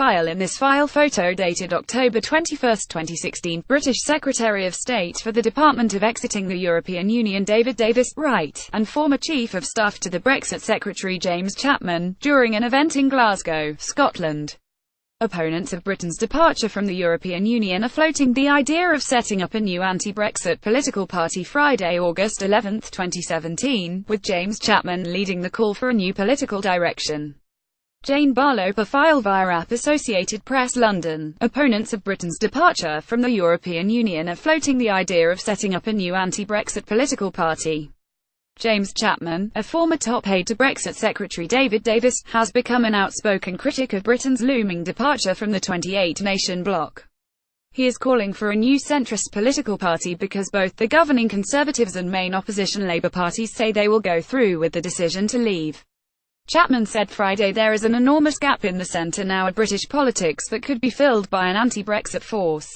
file. In this file, photo dated October 21, 2016, British Secretary of State for the Department of Exiting the European Union David Davis, right, and former Chief of Staff to the Brexit Secretary James Chapman, during an event in Glasgow, Scotland. Opponents of Britain's departure from the European Union are floating the idea of setting up a new anti-Brexit political party Friday, August 11, 2017, with James Chapman leading the call for a new political direction. Jane Barlow per file via app Associated Press London. Opponents of Britain's departure from the European Union are floating the idea of setting up a new anti-Brexit political party. James Chapman, a former top aide to Brexit Secretary David Davis, has become an outspoken critic of Britain's looming departure from the 28-nation bloc. He is calling for a new centrist political party because both the governing Conservatives and main opposition Labour parties say they will go through with the decision to leave. Chapman said Friday there is an enormous gap in the centre now of British politics that could be filled by an anti-Brexit force.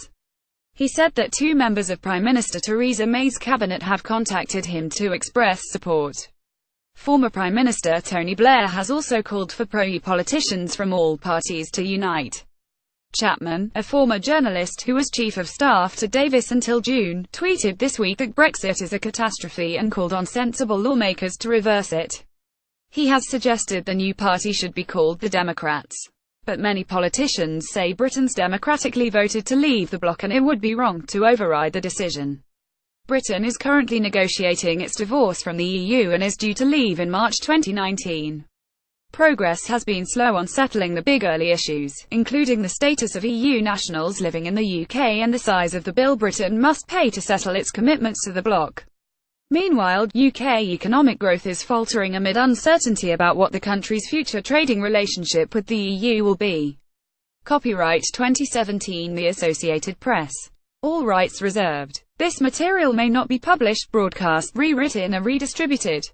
He said that two members of Prime Minister Theresa May's cabinet have contacted him to express support. Former Prime Minister Tony Blair has also called for pro-EU politicians from all parties to unite. Chapman, a former journalist who was Chief of Staff to Davis until June, tweeted this week that Brexit is a catastrophe and called on sensible lawmakers to reverse it. He has suggested the new party should be called the Democrats. But many politicians say Britain's democratically voted to leave the bloc and it would be wrong to override the decision. Britain is currently negotiating its divorce from the EU and is due to leave in March 2019. Progress has been slow on settling the big early issues, including the status of EU nationals living in the UK and the size of the bill Britain must pay to settle its commitments to the bloc. Meanwhile, UK economic growth is faltering amid uncertainty about what the country's future trading relationship with the EU will be. Copyright 2017 The Associated Press. All rights reserved. This material may not be published, broadcast, rewritten or redistributed.